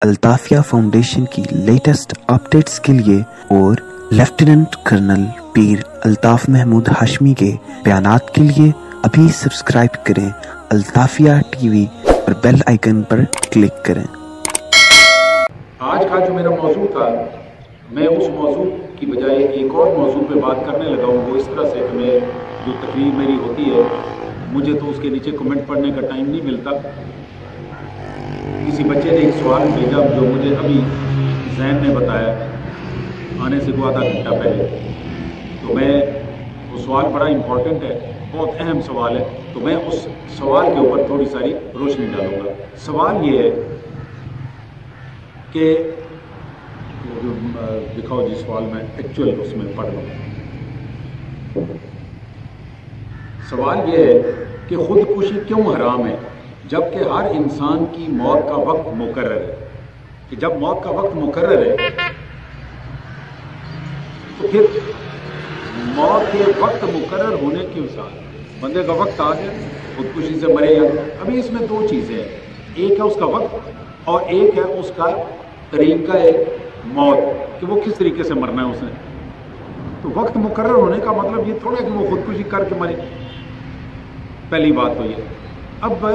الطافیہ foundation کی latest updates کے لیے اور لیفٹیننٹ کرنل پیر الطاف محمود ہاشمی کے بیانات کے لیے ابھی سبسکرائب کریں الطافیہ ٹی وی اور بیل آئیکن پر کلک کریں۔ آج کا جو میرا موضوع تھا، میں اس موضوع کی بجائے ایک اور موضوع پہ بات کرنے لگا ہوں۔ وہ اس طرح سے کہ میں جو تقریر میری ہوتی ہے، مجھے تو اس کے نیچے کمنٹ پڑھنے کا ٹائم نہیں ملتا۔ کسی بچے نے ایک سوال بھیجا جو مجھے ابھی ذہن نے بتایا آنے سے کو آدھا گھنٹہ پہلے، تو میں وہ سوال بڑا امپورٹنٹ ہے، بہت اہم سوال ہے، تو میں اس سوال کے اوپر تھوڑی ساری روشنی ڈالوں گا۔ سوال یہ ہے کہ دکھاؤ جی سوال، میں ایکچوئل اس میں پڑھ لوں۔ سوال یہ ہے کہ خودکشی کیوں حرام ہے جبکہ ہر انسان کی موت کا وقت مقرر ہے؟ کہ جب موت کا وقت مقرر ہے تو پھر موت کے وقت مقرر ہونے کے ساتھ بندے کا وقت آ جائے خودکشی سے مرے گا۔ ابھی اس میں دو چیزیں ہیں، ایک ہے اس کا وقت اور ایک ہے اس کا طریقہ موت، کہ وہ کس طریقے سے مرنا ہے اس نے۔ تو وقت مقرر ہونے کا مطلب یہ تھوڑا ہے کہ وہ خودکشی کر کے مرے، پہلی بات تو یہ۔ اب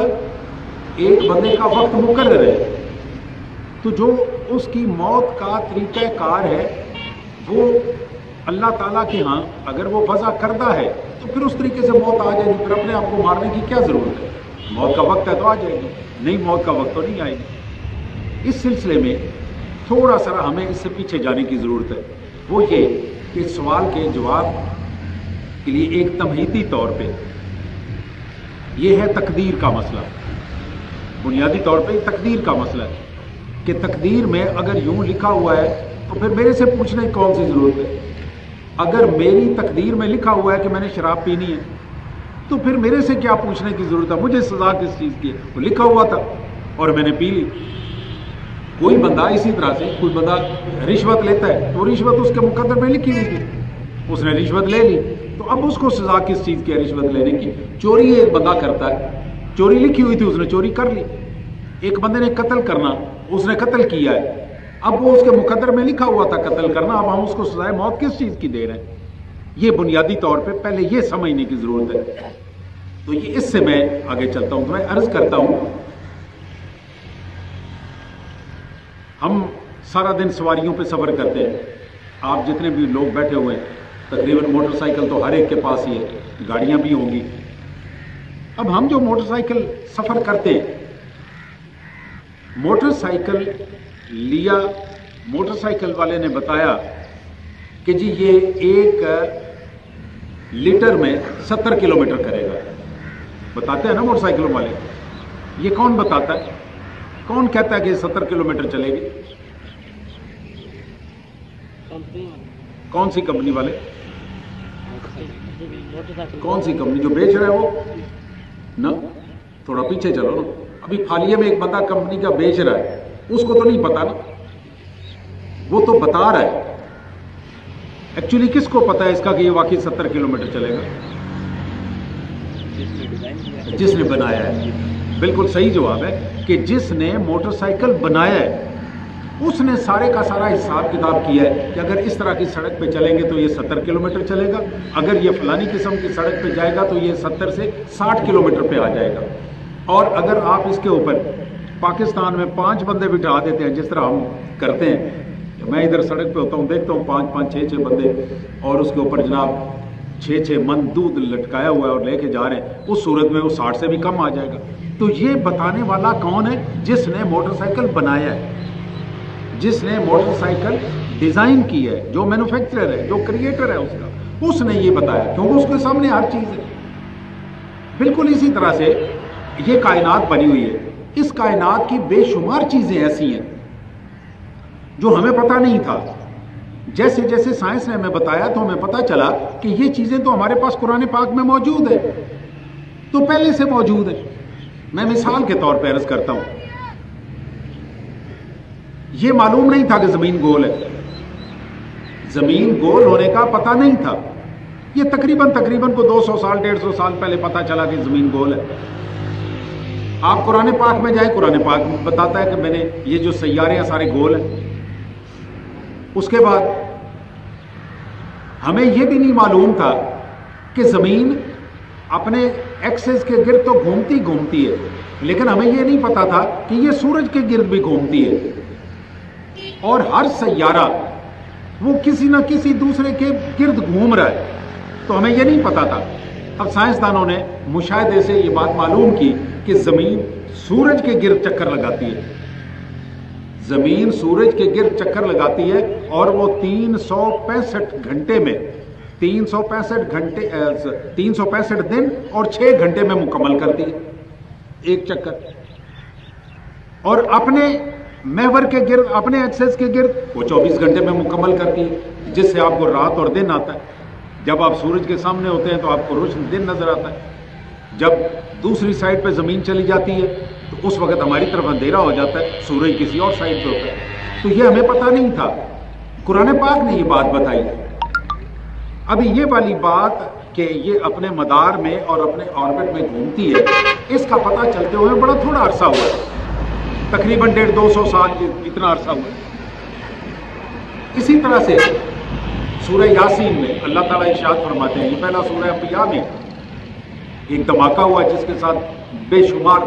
ایک بندے کا وقت مقرر ہے تو جو اس کی موت کا طریقہ کار ہے وہ اللہ تعالیٰ کے ہاں اگر وہ وضع کردہ ہے تو پھر اس طریقے سے موت آ جائے گی، پھر اپنے آپ کو مارنے کی کیا ضرورت ہے؟ موت کا وقت ہے تو آ جائے گی، نہیں موت کا وقت تو نہیں آئے گی۔ اس سلسلے میں تھوڑا سا ہمیں اس سے پیچھے جانے کی ضرورت ہے، وہ یہ کہ اس سوال کے جواب کے لیے ایک تمہیدی طور پہ یہ ہے تقدیر کا مسئلہ، بنیادی طور پہ تقدیر کا مسئلہ ہے کہ تقدیر میں اگر یوں لکھا ہوا ہے تو پھر میرے سے پوچھنے کی کون سی ضرورت ہے؟ اگر میری تقدیر میں لکھا ہوا ہے کہ میں نے شراب پینی ہے تو پھر میرے سے کیا پوچھنے کی ضرورت ہے؟ مجھے سزا کس چیز کی ہے؟ وہ لکھا ہوا تھا اور میں نے پی لی۔ کوئی بندہ اسی طرح سے کوئی بندہ رشوت لیتا ہے تو رشوت اس کے مقدر میں لکھی ہوئی تھی، اس نے رشوت لے لی، تو اب اس کو سزا کس چیز کی ہے رشوت لینے کی؟ چوری ایک بندہ کرتا ہے، چوری لکھی ہوئی تھی، اس نے چوری کر لی۔ ایک بندے نے قتل کرنا، اس نے قتل کیا ہے، اب وہ اس کے مقدر میں لکھا ہوا تھا قتل کرنا، اب ہم اس کو سزائے موت کس چیز کی دے رہے ہیں؟ یہ بنیادی طور پہ پہلے یہ سمجھنے کی ضرورت ہے۔ تو یہ اس سے میں آگے چلتا ہوں، تو میں عرض کرتا ہوں، ہم سارا دن سواریوں پہ سفر کرتے ہیں، آپ جتنے بھی لوگ بیٹھے ہوئے ہیں تقریباً موٹر سائیکل تو ہر ایک کے پاس ہی ہے، گاڑیاں بھی ہوں گی۔ اب ہم جو موٹر سائیکل سفر کرتے ہیں، موٹر سائیکل لیا، موٹر سائیکل والے نے بتایا کہ جی یہ 1 لیٹر میں 70 کلومیٹر کرے گا، بتاتے ہیں نا موٹر سائیکلوں والے۔ یہ کون بتاتا ہے؟ کون کہتا ہے کہ 70 کلومیٹر چلے گی؟ کون سی کمپنی والے؟ کون سی کمپنی جو بیچ رہا ہے وہ نا؟ تھوڑا پیچھے چلو نا، ابھی حالیہ میں ایک بندہ کمپنی کا بیچ رہا ہے، اس کو تو نہیں پتا نا، وہ تو بتا رہا ہے۔ ایکچولی کس کو پتا ہے اس کا کہ یہ واقعی 70 کلومیٹر چلے گا؟ جس نے بنایا ہے۔ بالکل صحیح جواب ہے کہ جس نے موٹر سائیکل بنایا ہے اس نے سارے کا سارا حساب کتاب کیا ہے کہ اگر اس طرح کی سڑک پہ چلیں گے تو یہ 70 کلومیٹر چلے گا، اگر یہ فلانی قسم کی سڑک پہ جائے گا تو یہ 70 سے 60 کلومیٹر پہ آ جائے گا۔ اور اگر آپ اس کے اوپر پاکستان میں 5 بندے بٹھا دیتے ہیں جس طرح ہم کرتے ہیں، میں ادھر سڑک پہ ہوتا ہوں دیکھتا ہوں 5-5 6-6 بندے، اور اس کے اوپر جناب 6-6 من دودھ لٹکایا ہوا ہے اور لے کے جا رہے ہیں، اس صورت میں وہ 60 سے بھی کم آ جائے گا۔ تو یہ بتانے والا کون ہے؟ جس نے موٹر سائیکل بنایا ہے، جس نے موٹر سائیکل ڈیزائن کی ہے، جو مینوفیکچرر ہے، جو کریٹر ہے اس کا، اس نے یہ بتایا، کیونکہ اس کے سامنے ہر چیز ہے۔ بالکل اسی طرح سے یہ کائنات بنی ہوئی ہے، اس کائنات کی بے شمار چیزیں ایسی ہیں جو ہمیں پتہ نہیں تھا۔ جیسے جیسے سائنس نے ہمیں بتایا تو ہمیں پتہ چلا کہ یہ چیزیں تو ہمارے پاس قرآن پاک میں موجود ہے، تو پہلے سے موجود ہے۔ میں مثال کے طور پہ عرض کرتا ہوں، یہ معلوم نہیں تھا کہ زمین گول ہے، زمین گول ہونے کا پتہ نہیں تھا، یہ تقریباً کو 200 سال 150 سال پہلے پتہ چلا کہ زمین گول ہے۔ آپ قرآن پاک میں جائیں، قرآن پاک میں بتاتا ہے کہ میں نے یہ جو سیارے ہیں سارے گول ہیں۔ اس کے بعد ہمیں یہ بھی نہیں معلوم تھا کہ زمین اپنے ایکسس کے گرد تو گھومتی ہے، لیکن ہمیں یہ نہیں پتا تھا کہ یہ سورج کے گرد بھی گھومتی ہے، اور ہر سیارہ وہ کسی نہ کسی دوسرے کے گرد گھوم رہا ہے، تو ہمیں یہ نہیں پتا تھا۔ اب سائنسدانوں نے مشاہدے سے یہ بات معلوم کی کہ زمین سورج کے گرد چکر لگاتی ہے، زمین سورج کے گرد چکر لگاتی ہے، اور وہ 365 گھنٹے میں 365 دن اور 6 گھنٹے میں مکمل کرتی ہے ایک چکر، اور اپنے محور کے گرد، اپنے ایکسس کے گرد وہ 24 گھنٹے میں مکمل کرتی ہے، جس سے آپ کو رات اور دن آتا ہے۔ جب آپ سورج کے سامنے ہوتے ہیں تو آپ کو روشن دن نظر آتا ہے، جب دوسری سائڈ پہ زمین چلی جاتی ہے تو اس وقت ہماری طرف اندھیرا ہو جاتا ہے، سورج کسی اور سائڈ پہ ہوتا ہے۔ تو یہ ہمیں پتہ نہیں تھا، قرآن پاک نے یہ بات بتائی۔ ابھی یہ والی بات کہ یہ اپنے مدار میں اور اپنے آربٹ میں گھومتی ہے، اس کا پتہ چلتے ہوئے بڑا تھوڑا عرصہ ہوا، تقریباً 150-200 سال اتنا عرصہ ہوا۔ اسی طرح سے سورہ یاسین میں اللہ تعالیٰ ارشاد فرماتے ہیں، یہ پہلا سورہ انبیاء میں ایک دھماکہ ہوا جس کے ساتھ بے شمار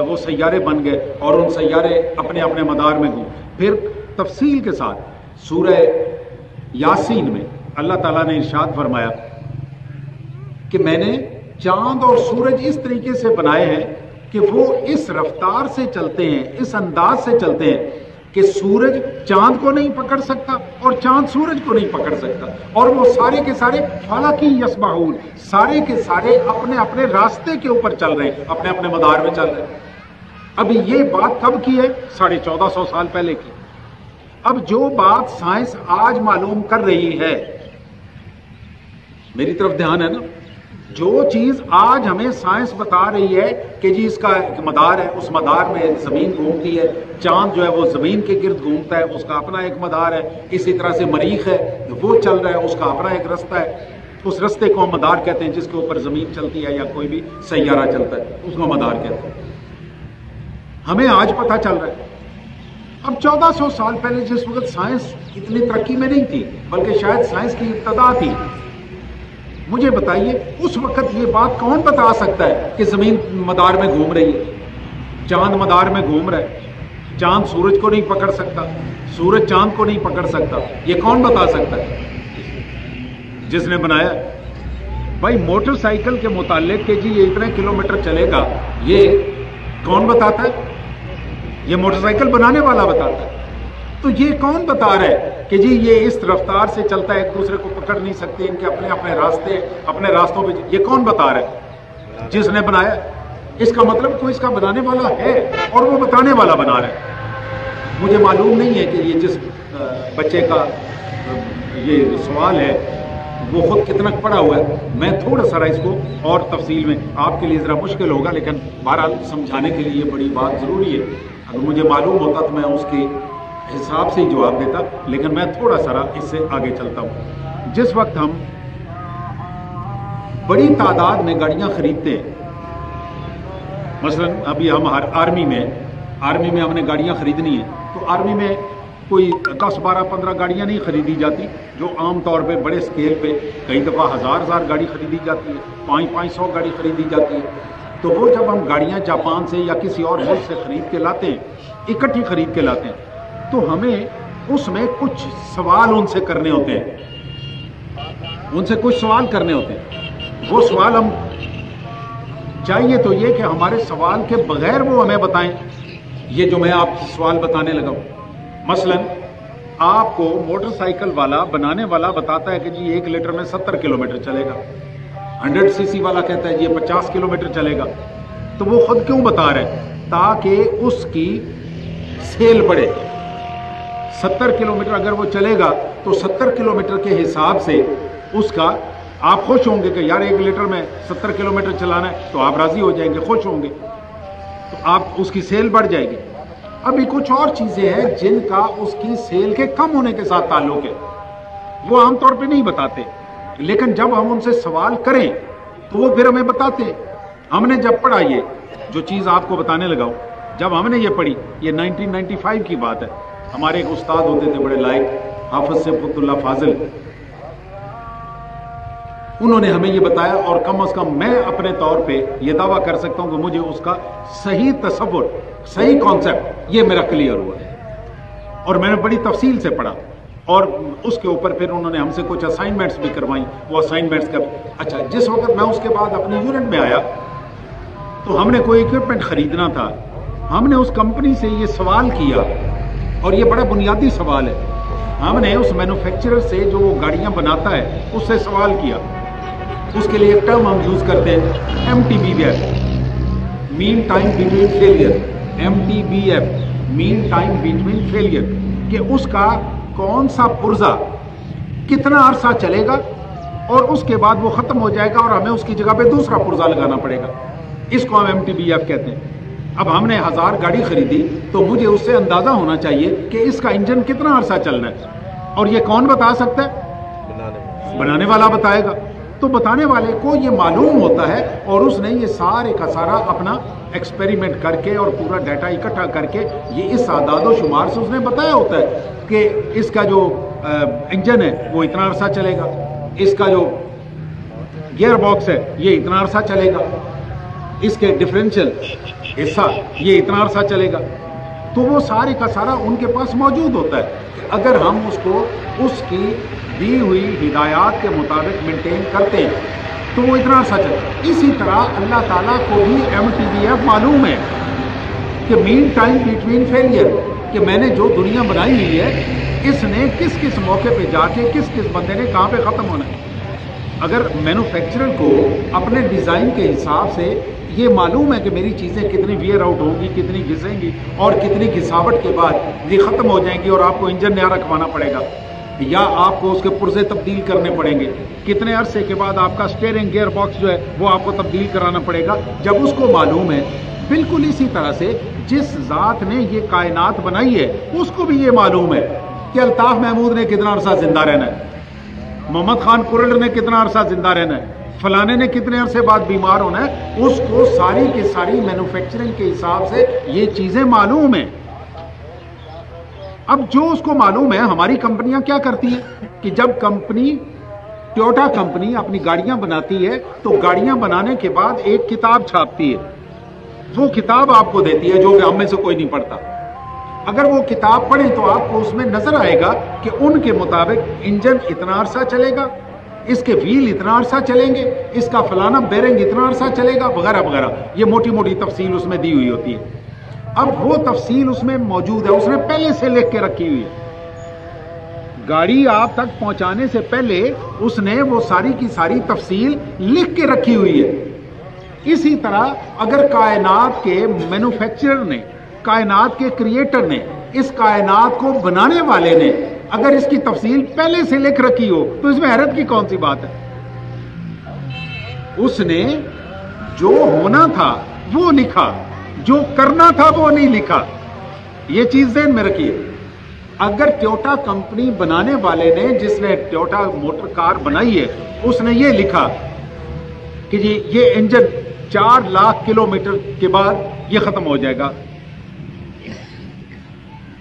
وہ سیارے بن گئے، اور ان سیارے اپنے اپنے مدار میں گھوم۔ پھر تفصیل کے ساتھ سورہ یاسین میں اللہ تعالیٰ نے ارشاد فرمایا کہ میں نے چاند اور سورج اس طریقے سے بنائے ہیں کہ وہ اس رفتار سے چلتے ہیں، اس انداز سے چلتے ہیں کہ سورج چاند کو نہیں پکڑ سکتا اور چاند سورج کو نہیں پکڑ سکتا، اور وہ سارے کے سارے فلکی یسبحون، سارے کے سارے اپنے اپنے راستے کے اوپر چل رہے ہیں، اپنے اپنے مدار میں چل رہے ہیں۔ ابھی یہ بات کب کی ہے؟ 1450 سال پہلے کی۔ اب جو بات سائنس آج معلوم کر رہی ہے، میری طرف دھیان ہے نا، جو چیز آج ہمیں سائنس بتا رہی ہے کہ جی اس کا ایک مدار ہے، اس مدار میں زمین گھومتی ہے، چاند جو ہے وہ زمین کے گرد گھومتا ہے، اس کا اپنا ایک مدار ہے، اسی طرح سے مریخ ہے وہ چل رہا ہے، اس کا اپنا ایک رستہ ہے، اس رستے کو ہم مدار کہتے ہیں، جس کے اوپر زمین چلتی ہے یا کوئی بھی سیارہ چلتا ہے اس کو مدار کہتے ہیں۔ ہمیں آج پتہ چل رہا ہے۔ اب 1400 سال پہلے جس وقت سائنس اتنی ترقی میں نہیں تھی، بلکہ شاید سائنس کی ابتدا تھی، مجھے بتائیے اس وقت یہ بات کون بتا سکتا ہے کہ زمین مدار میں گھوم رہی ہے، چاند مدار میں گھوم رہا ہے، چاند سورج کو نہیں پکڑ سکتا، سورج چاند کو نہیں پکڑ سکتا؟ یہ کون بتا سکتا ہے؟ جس نے بنایا۔ بھائی موٹر سائیکل کے متعلق کہ جی یہ اتنے کلومیٹر چلے گا، یہ کون بتاتا ہے؟ یہ موٹر سائیکل بنانے والا بتاتا ہے۔ تو یہ کون بتا رہا ہے کہ جی یہ اس رفتار سے چلتا ہے، ایک دوسرے کو پکڑ نہیں سکتے، ان کے اپنے اپنے راستے، اپنے راستوں پہ؟ یہ کون بتا رہا ہے؟ جس نے بنایا۔ اس کا مطلب کوئی اس کا بنانے والا ہے اور وہ بتانے والا بنا رہا ہے۔ مجھے معلوم نہیں ہے کہ یہ جس بچے کا یہ سوال ہے وہ خود کتنا پڑھا ہوا ہے، میں تھوڑا سا اس کو اور تفصیل میں آپ کے لیے ذرا مشکل ہوگا، لیکن بہرحال سمجھانے کے لیے یہ بڑی بات ضروری ہے۔ اگر مجھے معلوم ہوتا تو میں اس کے حساب سے ہی جواب دیتا، لیکن میں تھوڑا سا اس سے آگے چلتا ہوں۔ جس وقت ہم بڑی تعداد میں گاڑیاں خریدتے ہیں، مثلا ابھی ہم آرمی میں ہم نے گاڑیاں خریدنی ہیں، تو آرمی میں کوئی 10 12 15 گاڑیاں نہیں خریدی جاتی، جو عام طور پہ بڑے سکیل پہ کئی دفعہ ہزار گاڑی خریدی جاتی ہے، 500 گاڑی خریدی جاتی ہے۔ تو وہ جب ہم گاڑیاں جاپان سے یا کسی اور ملک سے خرید کے لاتے ہیں، اکٹھی خرید کے لاتے ہیں، تو ہمیں اس میں کچھ سوال ان سے کرنے ہوتے ہیں، ان سے کچھ سوال کرنے ہوتے ہیں۔ وہ سوال ہم چاہیے تو یہ کہ ہمارے سوال کے بغیر وہ ہمیں بتائیں، یہ جو میں آپ سوال بتانے لگا ہوں۔ مثلا آپ کو موٹر سائیکل والا بنانے والا بتاتا ہے کہ جی 1 لیٹر میں 70 کلومیٹر چلے گا، 100 cc والا کہتا ہے جی 50 کلومیٹر چلے گا، تو وہ خود کیوں بتا رہے ہیں؟ تاکہ اس کی سیل بڑھے۔ 70 کلومیٹر اگر وہ چلے گا تو 70 کلومیٹر کے حساب سے اس کا آپ خوش ہوں گے کہ یار 1 لیٹر میں 70 کلومیٹر چلانا ہے، تو آپ راضی ہو جائیں گے، خوش ہوں گے، تو آپ اس کی سیل بڑھ جائے گی۔ ابھی کچھ اور چیزیں ہیں جن کا اس کی سیل کے کم ہونے کے ساتھ تعلق ہے، وہ عام طور پہ نہیں بتاتے، لیکن جب ہم ان سے سوال کریں تو وہ پھر ہمیں بتاتے ہیں۔ ہم نے جب پڑھا یہ जो चीज़ आपको बताने लगा हूं, जब हमने ये पढ़ी, ये 1995 की बात है, हमारे एक उस्ताद होते थे बड़े लायक, हाफिज सैफुद्दौला फाजिल, उन्होंने हमें ये बताया, और कम से कम मैं अपने तौर पे ये दावा कर सकता हूं कि मुझे उसका सही तसव्वुर, सही कॉन्सेप्ट ये मेरा क्लियर हुआ, और मैंने बड़ी तफसील से पढ़ा, और उसके ऊपर फिर उन्होंने हमसे कुछ असाइनमेंट्स भी करवाई। वो असाइनमेंट्स का अच्छा, जिस वक्त मैं उसके बाद अपनी यूनिट में आया तो हमने कोई इक्विपमेंट खरीदना था, हमने उस कंपनी से ये सवाल किया, और ये बड़ा बुनियादी सवाल है, हमने उस मैन्युफैक्चरर से जो वो गाड़ियां बनाता है उससे सवाल किया। उसके लिए एक टर्म हम यूज करते हैं MTBF, mean time between failure, MTBF, mean time between failure, कि उसका कौन सा पुर्जा कितना अरसा चलेगा और उसके बाद वो खत्म हो जाएगा और हमें उसकी जगह पे दूसरा पुर्जा लगाना पड़ेगा। इसको हम MTBF कहते हैं। अब हमने 1000 गाड़ी खरीदी तो मुझे उससे अंदाजा होना चाहिए कि इसका इंजन कितना अरसा चलना है, और ये कौन बता सकता है? बनाने वाला बताएगा। तो बताने वाले को ये मालूम होता है, और उसने ये सारे का सारा अपना एक्सपेरिमेंट करके और पूरा डाटा इकट्ठा करके ये इस आदादो शुमार से उसने बताया होता है कि इसका जो इंजन है वो इतना अरसा चलेगा, इसका जो गियर बॉक्स है ये इतना अरसा चलेगा, इसके डिफरेंशियल हिस्सा ये इतना अरसा चलेगा। तो वो सारे का सारा उनके पास मौजूद होता है कि अगर हम उसको उसकी दी हुई हिदायत के मुताबिक मेंटेन करते हैं तो वो इतना अरसा चलेगा। इसी तरह अल्लाह ताला को भी MTBF मालूम है कि मीन टाइम बिटवीन फेलियर, कि मैंने जो दुनिया बनाई हुई है इसने किस किस मौके पे जाके किस किस बंदे ने कहाँ पे ख़त्म होना है। अगर मैन्युफैक्चरर को अपने डिज़ाइन के हिसाब से ये मालूम है कि मेरी चीज़ें कितनी वियर आउट होंगी, कितनी घिसेंगी और कितनी घिसावट के बाद ये ख़त्म हो जाएंगी और आपको इंजन नया रखवाना पड़ेगा या आपको उसके पुर्जे तब्दील करने पड़ेंगे, कितने अरसे के बाद आपका स्टीयरिंग गियर बॉक्स जो है वो आपको तब्दील कराना पड़ेगा, जब उसको मालूम है। बिल्कुल इसी तरह से जिस ज़ात ने ये कायनात बनाई है उसको भी ये मालूम है कि अल्ताफ महमूद ने कितना अरसा जिंदा रहना है, मोहम्मद खान कुरल ने कितना अरसा जिंदा रहना है, फलाने ने कितने अरसे बाद बीमार होना है। उसको सारी की सारी मैन्युफैक्चरिंग के हिसाब से ये चीजें मालूम है। अब जो उसको मालूम है, हमारी कंपनियां क्या करती हैं कि जब कंपनी टोयोटा कंपनी अपनी गाड़ियां बनाती है तो गाड़ियां बनाने के बाद एक किताब छापती है, वो किताब आपको देती है जो कि हम में से कोई नहीं पढ़ता। अगर वो किताब पढ़े तो आपको उसमें नजर आएगा कि उनके मुताबिक इंजन इतना अरसा चलेगा, इसके व्हील इतना अरसा चलेंगे, इसका फलाना बेरिंग इतना अरसा चलेगा, वगैरह वगैरह। ये मोटी मोटी तफसील उसमें दी हुई होती है। अब वो तफसील उसमें मौजूद है, उसने पहले से लिख के रखी हुई है। गाड़ी आप तक पहुंचाने से पहले उसने वो सारी की सारी तफसील लिख के रखी हुई है। इसी तरह अगर कायनात के मैन्युफैक्चरर ने, कायनात के क्रिएटर ने, इस कायनात को बनाने वाले ने अगर इसकी तफसील पहले से लिख रखी हो तो इसमें हैरत की कौन सी बात है। उसने जो होना था वो लिखा, जो करना था वो नहीं लिखा। ये चीज ध्यान में रखिए। अगर टोयोटा कंपनी बनाने वाले ने, जिसने टोयोटा मोटर कार बनाई है, उसने ये लिखा कि जी ये इंजन 4 लाख किलोमीटर के बाद ये खत्म हो जाएगा।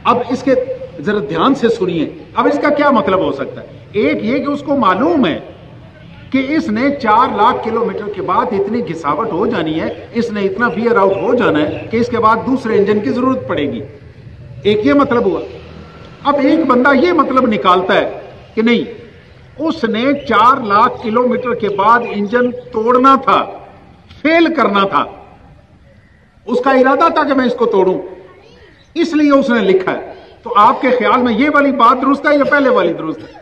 अब इसके जरा ध्यान से सुनिए, अब इसका क्या मतलब हो सकता है। एक ये कि उसको मालूम है कि इसने 4 लाख किलोमीटर के बाद इतनी घिसावट हो जानी है, इसने इतना वियर आउट हो जाना है कि इसके बाद दूसरे इंजन की जरूरत पड़ेगी। एक ये मतलब हुआ। अब एक बंदा ये मतलब निकालता है कि नहीं, उसने 4 लाख किलोमीटर के बाद इंजन तोड़ना था, फेल करना था, उसका इरादा था कि मैं इसको तोड़ूं, इसलिए उसने लिखा है। तो आपके ख्याल में ये वाली बात दुरुस्त है या पहले वाली दुरुस्त है?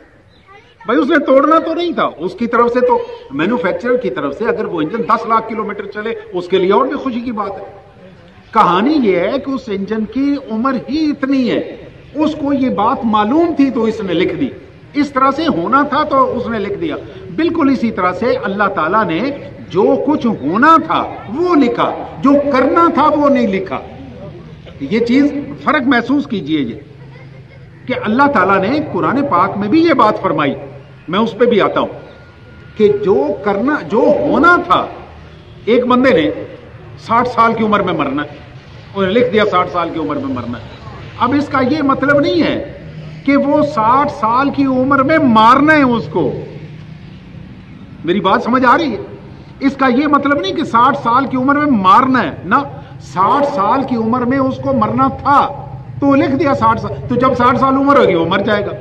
भाई उसने तोड़ना तो नहीं था, उसकी तरफ से तो मैन्युफैक्चरर की तरफ से अगर वो इंजन 10 लाख किलोमीटर चले उसके लिए और भी खुशी की बात है। कहानी ये है कि उस इंजन की उम्र ही इतनी है, उसको ये बात मालूम थी तो इसने लिख दी। इस तरह से होना था तो उसने लिख दिया। बिल्कुल इसी तरह से अल्लाह ताला ने जो कुछ होना था वो लिखा, जो करना था वो नहीं लिखा। ये चीज फर्क महसूस कीजिए ये कि अल्लाह ताला ने कुरान पाक में भी ये बात फरमाई, मैं उस पर भी आता हूं कि जो करना, जो होना था, एक बंदे ने 60 साल की उम्र में मरना है, उन्होंने लिख दिया 60 साल की उम्र में मरना है। अब इसका ये मतलब नहीं है कि वो 60 साल की उम्र में मारना है उसको। मेरी बात समझ आ रही है? इसका ये मतलब नहीं कि 60 साल की उम्र में मारना है ना, 60 साल की उम्र में उसको मरना था तो लिख दिया 60 साल, तो जब 60 साल उम्र होगी वो मर जाएगा।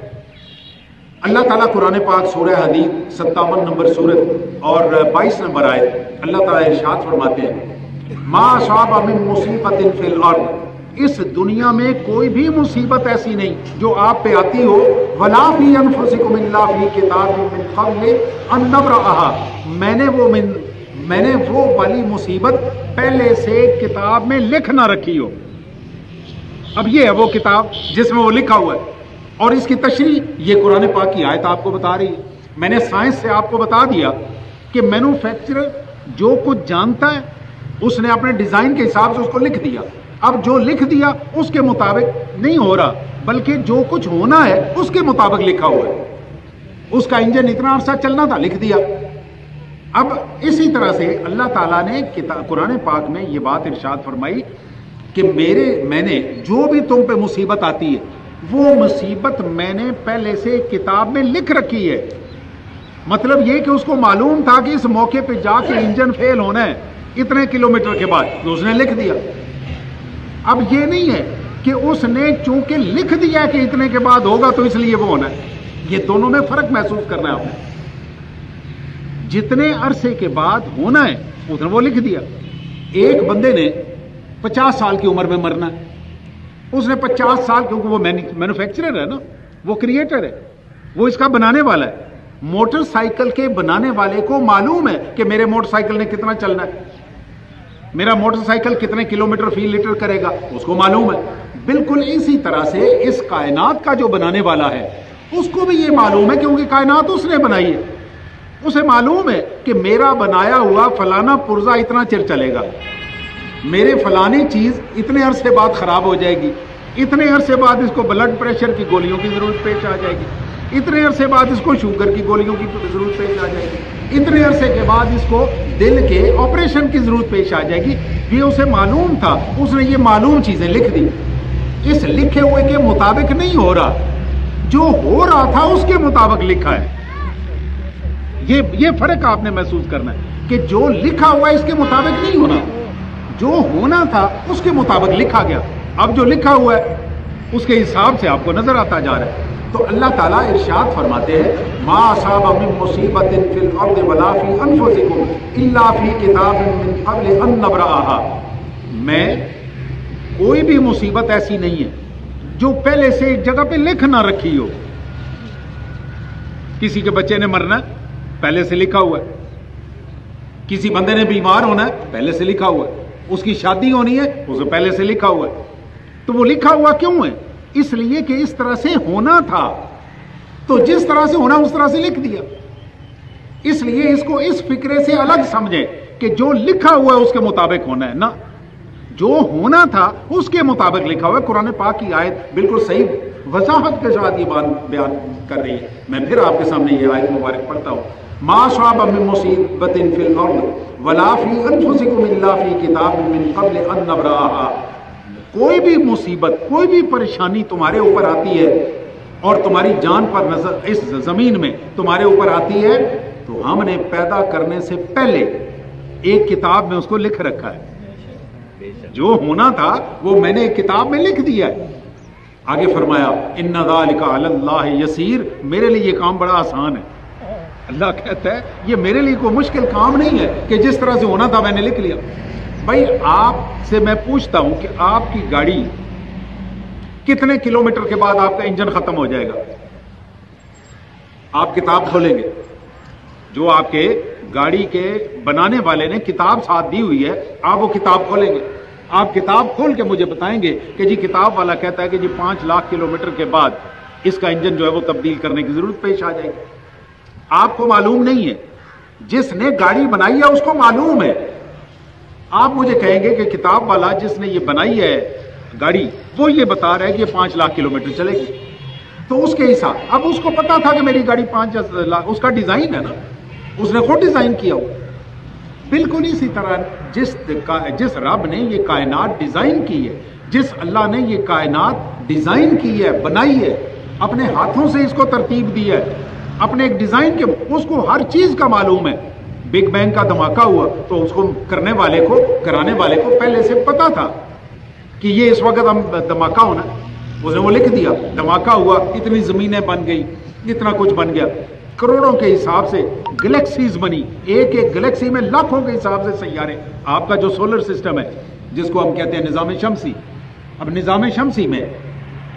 अल्लाह ताला कुरान पाक सूरह हदीद 57 नंबर सूरत और 22 नंबर आयत अल्लाह ताला इरशाद फरमाते हैं, मा असाबा मिन मुसीबतिन फिल अर्द, इस दुनिया में कोई भी मुसीबत ऐसी नहीं जो आप पे आती हो, वला फी अनफुसिकुम इल्ला फी किताबिन मिन क़ब्ल अन नब्रअहा, मैंने वो वाली मुसीबत पहले से किताब में लिख ना रखी हो। अब ये है वो किताब जिसमें वो लिखा हुआ है, और इसकी तशरीह ये कुरान पाक की आयत आपको बता रही है। मैंने साइंस से आपको बता दिया कि मैन्युफैक्चरर जो कुछ जानता है उसने अपने डिजाइन के हिसाब से उसको लिख दिया। अब जो लिख दिया उसके मुताबिक नहीं हो रहा, बल्कि जो कुछ होना है उसके मुताबिक लिखा हुआ है। उसका इंजन इतना अरसा चलना था, लिख दिया। अब इसी तरह से अल्लाह ताला ने कुरान पाक में ये बात इरशाद फरमाई कि मैंने जो भी तुम पे मुसीबत आती है वो मुसीबत मैंने पहले से किताब में लिख रखी है। मतलब ये कि उसको मालूम था कि इस मौके पे जाके इंजन फेल होना है इतने किलोमीटर के बाद, तो उसने लिख दिया। अब ये नहीं है कि उसने चूंकि लिख दिया कि इतने के बाद होगा तो इसलिए वो होना है। ये दोनों में फर्क महसूस करना है आपने। जितने अरसे के बाद होना है उतना वो लिख दिया। एक बंदे ने 50 साल की उम्र में मरना है, उसने 50 साल, क्योंकि वो मैन्युफैक्चरर है ना, वो क्रिएटर है, वो इसका बनाने वाला है। मोटरसाइकिल के बनाने वाले को मालूम है कि मेरे मोटरसाइकिल ने कितना चलना है, मेरा मोटरसाइकिल कितने किलोमीटर फी लीटर करेगा, उसको मालूम है। बिल्कुल इसी तरह से इस कायनात का जो बनाने वाला है उसको भी ये मालूम है, क्योंकि कायनात उसने बनाई है। उसे मालूम है कि मेरा बनाया हुआ फलाना पुर्जा इतना चिर चलेगा, मेरे फलानी चीज इतने अरसे बाद खराब हो जाएगी, इतने अरसे बाद इसको ब्लड प्रेशर की गोलियों की जरूरत पेश आ जाएगी, इतने अरसे बाद इसको शुगर की गोलियों की जरूरत पेश आ जाएगी, इतने अरसे के बाद इसको दिल के ऑपरेशन की जरूरत पेश आ जाएगी। ये उसे मालूम था, उसने ये मालूम चीजें लिख दी। इस लिखे हुए के मुताबिक नहीं हो रहा, जो हो रहा था उसके मुताबिक लिखा है। ये फर्क आपने महसूस करना है कि जो लिखा हुआ है इसके मुताबिक नहीं होना, जो होना था उसके मुताबिक लिखा गया। अब जो लिखा हुआ है उसके हिसाब से आपको नजर आता जा रहा है। तो अल्लाह ताला इरशाद फरमाते हैं, मा असाबा मिन मुसीबतिन फिल अर्दि वला फी अनफुसिकुम इल्ला फी किताबिन मिन क़ब्ल अन नब्रअहा, मैं कोई भी मुसीबत ऐसी नहीं है जो पहले से एक जगह पे लिख ना रखी हो। किसी के बच्चे ने मरना पहले से लिखा हुआ है, किसी बंदे ने बीमार होना है पहले से लिखा हुआ है, उसकी शादी होनी है उसे पहले से लिखा हुआ है। तो वो लिखा हुआ क्यों है? इसलिए कि इस तरह से होना था, तो जिस तरह से होना उस तरह से लिख दिया। इसलिए इसको इस फिक्रे से अलग समझे कि जो लिखा हुआ है उसके मुताबिक होना है ना, जो होना था उसके मुताबिक लिखा हुआ है। कुरान पाक की आयत बिल्कुल सही वजाहत के साथ ये बात बयान कर रही है। मैं फिर आपके सामने ये आयत मुबारक पढ़ता हूं, मा असाबा मिन मुसीबतिन फिल अर्द वला फी अनफुसिकुम इल्ला फी किताबिन मिन क़ब्ल अन नब्रअहा, कोई भी मुसीबत, कोई भी परेशानी तुम्हारे ऊपर आती है और तुम्हारी जान पर नजर इस जमीन में तुम्हारे ऊपर आती है, तो हमने पैदा करने से पहले एक किताब में उसको लिख रखा है। जो होना था वो मैंने एक किताब में लिख दिया है। आगे फरमाया, इन्ना ज़ालिका अलल्लाहि यसीर, मेरे लिए ये काम बड़ा आसान है। अल्लाह कहता है ये मेरे लिए कोई मुश्किल काम नहीं है कि जिस तरह से होना था मैंने लिख लिया। भाई आपसे मैं पूछता हूं कि आपकी गाड़ी कितने किलोमीटर के बाद आपका इंजन खत्म हो जाएगा? आप किताब खोलेंगे, जो आपके गाड़ी के बनाने वाले ने किताब साथ दी हुई है, आप वो किताब खोलेंगे, आप किताब खोल के मुझे बताएंगे कि जी किताब वाला कहता है कि जी 5 लाख किलोमीटर के बाद इसका इंजन जो है वो तब्दील करने की जरूरत पेश आ जाएगी। आपको मालूम नहीं है, जिसने गाड़ी बनाई है उसको मालूम है। आप मुझे कहेंगे कि किताब वाला जिसने ये बनाई है गाड़ी, वो ये बता रहा है कि ये 5 लाख किलोमीटर चलेगी, तो उसके हिसाब, अब उसको पता था कि मेरी गाड़ी 5 लाख, उसका डिजाइन है ना, उसने खुद डिजाइन किया हुआ, बिल्कुल इसी तरह जिस रब ने ये कायनात डिजाइन की है, जिस अल्लाह ने ये कायनात डिजाइन की है, बनाई है, अपने हाथों से इसको तरतीब दी है, अपने एक डिजाइन के, उसको हर चीज का मालूम है। बिग बैंग का धमाका हुआ तो उसको कराने वाले को पहले से पता था कि ये इस वक्त हम धमाका होना, उसने वो लिख दिया, धमाका हुआ, इतनी जमीनें बन गई, इतना कुछ बन गया, करोड़ों के हिसाब से गैलेक्सीज बनी, एक एक गैलेक्सी में लाखों के हिसाब से सैयारे। आपका जो सोलर सिस्टम है जिसको हम कहते हैं निजाम शमसी, अब निजाम शमसी में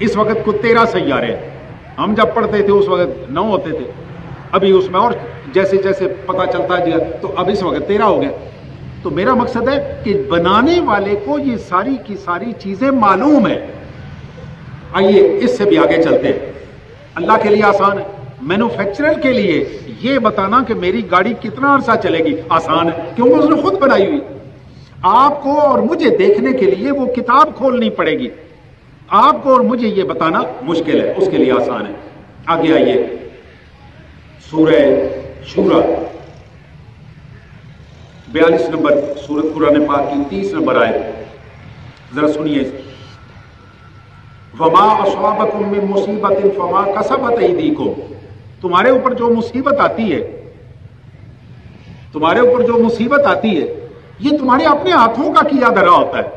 इस वक्त को 13 सैयारे हैं। हम जब पढ़ते थे उस वक्त 9 होते थे, अभी उसमें और जैसे जैसे पता चलता गया तो अब इस वक्त 13 हो गया। तो मेरा मकसद है कि बनाने वाले को ये सारी की सारी चीजें मालूम है। आइए इससे भी आगे चलते हैं। अल्लाह के लिए आसान है, मैन्युफैक्चरर के लिए ये बताना कि मेरी गाड़ी कितना अरसा चलेगी आसान है, क्योंकि उसने खुद बनाई हुई। आपको और मुझे देखने के लिए वो किताब खोलनी पड़ेगी, आपको और मुझे ये बताना मुश्किल है, उसके लिए आसान है। आगे आइए, सूरह शूरा 42 नंबर सूरत कुरान पाक की 30 नंबर आयत, जरा सुनिए। वमा अस्वाबकुम मिन मुसीबतिन फमा कसबत ऐदीकुम, तुम्हारे ऊपर जो मुसीबत आती है, तुम्हारे ऊपर जो मुसीबत आती है, ये तुम्हारे अपने हाथों का किया धरा होता है।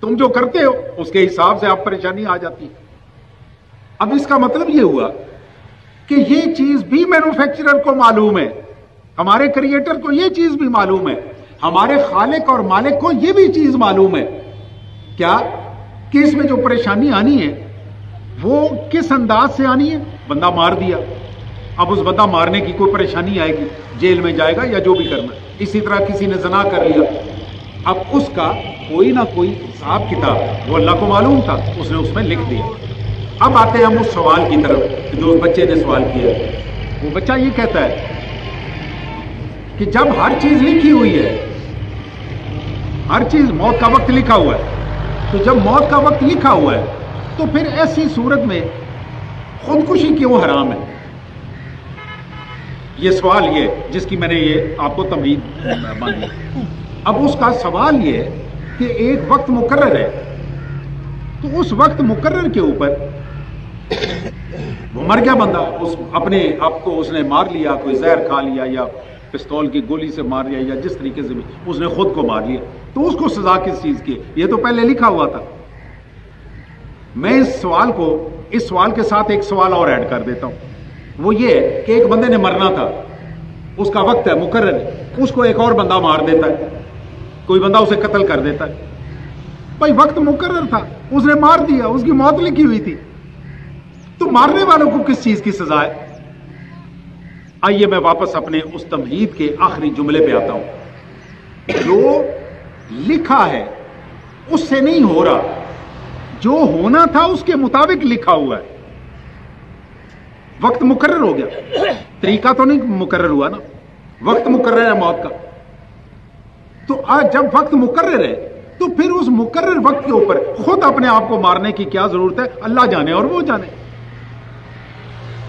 तुम जो करते हो उसके हिसाब से आप परेशानी आ जाती है। अब इसका मतलब ये हुआ कि ये चीज भी मैन्युफैक्चरर को मालूम है, हमारे क्रिएटर को ये चीज भी मालूम है, हमारे खालिक और मालिक को ये भी चीज मालूम है। क्या कि इसमें जो परेशानी आनी है वो किस अंदाज से आनी है। बंदा मार दिया, अब उस बंदा मारने की कोई परेशानी आएगी, जेल में जाएगा या जो भी करना। इसी तरह किसी ने ज़ना कर लिया, अब उसका कोई ना कोई हिसाब किताब वो अल्लाह को मालूम था, उसने उसमें लिख दिया। अब आते हैं हम उस सवाल की तरफ जो उस बच्चे ने सवाल किया। वो बच्चा ये कहता है कि जब हर चीज लिखी हुई है, हर चीज, मौत का वक्त लिखा हुआ है, तो जब मौत का वक्त लिखा हुआ है तो फिर ऐसी सूरत में खुदकुशी क्यों हराम है। ये सवाल ये जिसकी मैंने ये आपको तमहीद मान ली। अब उसका सवाल ये कि एक वक्त मुकर्रर है, तो उस वक्त मुकर्रर के ऊपर वो मर गया बंदा, उस अपने आप को उसने मार लिया, कोई जहर खा लिया या पिस्तौल की गोली से मार लिया या जिस तरीके से भी उसने खुद को मार लिया, तो उसको सजा किस चीज की? ये तो पहले लिखा हुआ था। मैं इस सवाल के साथ एक सवाल और ऐड कर देता हूं। वो ये कि एक बंदे ने मरना था, उसका वक्त है, मुकर्रर है, उसको एक और बंदा मार देता है, कोई बंदा उसे कत्ल कर देता है। भाई वक्त मुकर्रर था, उसने मार दिया, उसकी मौत लिखी हुई थी, तो मारने वालों को किस चीज की सजा है? आइए मैं वापस अपने उस तमहीद के आखिरी जुमले पे आता हूं। जो लिखा है उससे नहीं हो रहा, जो होना था उसके मुताबिक लिखा हुआ है। वक्त मुकर्रर हो गया, तरीका तो नहीं मुकर्रर हुआ ना, वक्त मुकर्रर है मौत का। तो आज जब वक्त मुकर्रर है तो फिर उस मुकर्रर वक्त के ऊपर खुद अपने आप को मारने की क्या जरूरत है? अल्लाह जाने और वो जाने।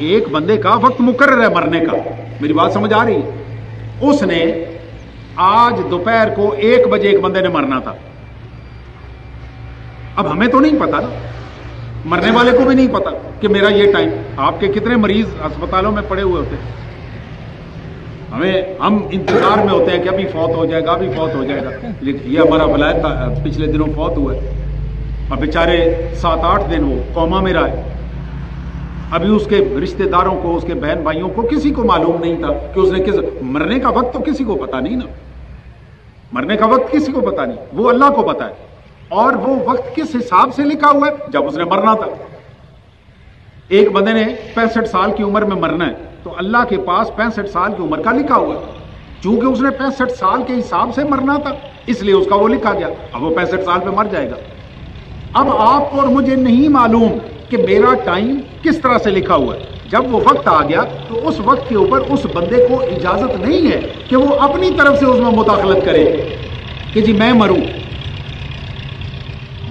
एक बंदे का वक्त मुकर्रर है मरने का, मेरी बात समझ आ रही है? उसने आज दोपहर को 1 बजे एक बंदे ने मरना था। अब हमें तो नहीं पता ना, मरने वाले को भी नहीं पता कि मेरा ये टाइम। आपके कितने मरीज अस्पतालों में पड़े हुए होते हैं, हम इंतजार में होते हैं कि अभी फौत हो जाएगा, अभी फौत हो जाएगा। लेकिन ये हमारा वलायत था, पिछले दिनों फौत हुआ है और बेचारे 7-8 दिन वो कोमा में रहा है। अभी उसके रिश्तेदारों को, उसके बहन भाइयों को किसी को मालूम नहीं था कि उसने किस, मरने का वक्त तो किसी को पता नहीं ना, मरने का वक्त किसी को पता नहीं, वो अल्लाह को पता है। और वो वक्त किस हिसाब से लिखा हुआ है? जब उसने मरना था। एक बंदे ने 65 साल की उम्र में मरना है, तो अल्लाह के पास 65 साल की उम्र का लिखा हुआ है। चूंकि उसने 65 साल के हिसाब से मरना था, इसलिए उसका वो लिखा गया, अब वो 65 साल पे मर जाएगा। अब आपको और मुझे नहीं मालूम कि मेरा टाइम किस तरह से लिखा हुआ है। जब वो वक्त आ गया तो उस वक्त के ऊपर उस बंदे को इजाजत नहीं है कि वो अपनी तरफ से उसमें मुदाखलत करे कि जी मैं मरूं।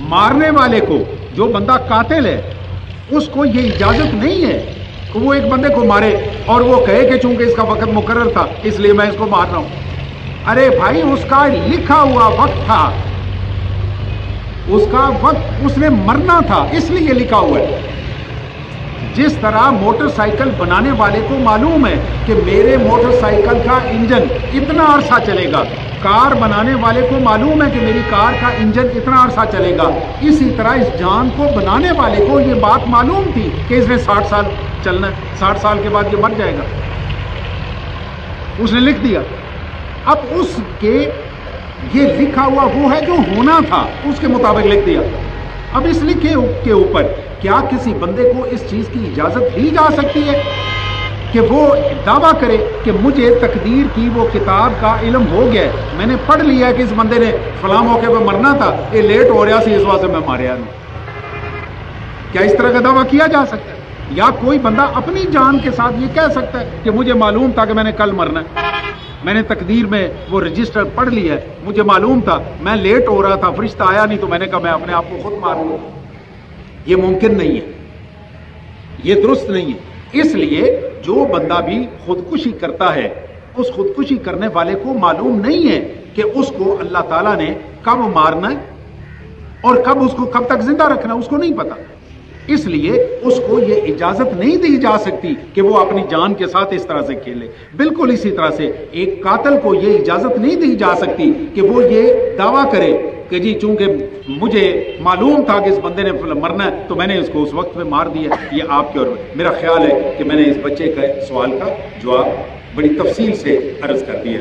मारने वाले को, जो बंदा कातिल है, उसको ये इजाजत नहीं है कि वो एक बंदे को मारे और वो कहे कि चूंकि इसका वक्त मुकर्रर था इसलिए मैं इसको मार रहा हूं। अरे भाई उसका लिखा हुआ वक्त था, उसका वक्त, उसने मरना था इसलिए लिखा हुआ है। जिस तरह मोटरसाइकिल बनाने वाले को मालूम है कि मेरे मोटरसाइकिल का इंजन इतना अरसा चलेगा, कार बनाने वाले को मालूम है कि मेरी कार का इंजन इतना अरसा चलेगा, इसी तरह इस जान को बनाने वाले को ये बात मालूम थी कि इसने 60 साल चलना है, 60 साल के बाद ये मर जाएगा, उसने लिख दिया। अब उसके ये लिखा हुआ वो है जो होना था, उसके मुताबिक लिख दिया। अब इस लिखे के ऊपर क्या किसी बंदे को इस चीज की इजाजत दी जा सकती है कि वो दावा करे कि मुझे तकदीर की वो किताब का इल्म हो गया है, मैंने पढ़ लिया है कि इस बंदे ने फलां मौके पर मरना था, ये लेट हो रहा सी इस वजह से मैं मारिया नहीं? क्या इस तरह का दावा किया जा सकता है? या कोई बंदा अपनी जान के साथ ये कह सकता है कि मुझे मालूम था कि मैंने कल मरना है, मैंने तकदीर में वो रजिस्टर पढ़ लिया है, मुझे मालूम था, मैं लेट हो रहा था, फरिश्ता आया नहीं तो मैंने कहा मैं अपने आप को खुद मार लूं? ये मुमकिन नहीं है, ये दुरुस्त नहीं है। इसलिए जो बंदा भी खुदकुशी करता है, उस खुदकुशी करने वाले को मालूम नहीं है कि उसको अल्लाह ताला ने कब मारना है और कब उसको कब तक जिंदा रखना है, उसको नहीं पता। इसलिए उसको ये इजाजत नहीं दी जा सकती कि वो अपनी जान के साथ इस तरह से खेले। बिल्कुल इसी तरह से एक कातिल को ये इजाजत नहीं दी जा सकती कि वो ये दावा करे कि जी चूंकि मुझे मालूम था कि इस बंदे ने मरना है तो मैंने इसको उस वक्त में मार दिया। ये आपके और मेरा ख्याल है कि मैंने इस बच्चे के सवाल का जवाब बड़ी तफसील से अर्ज कर दिया।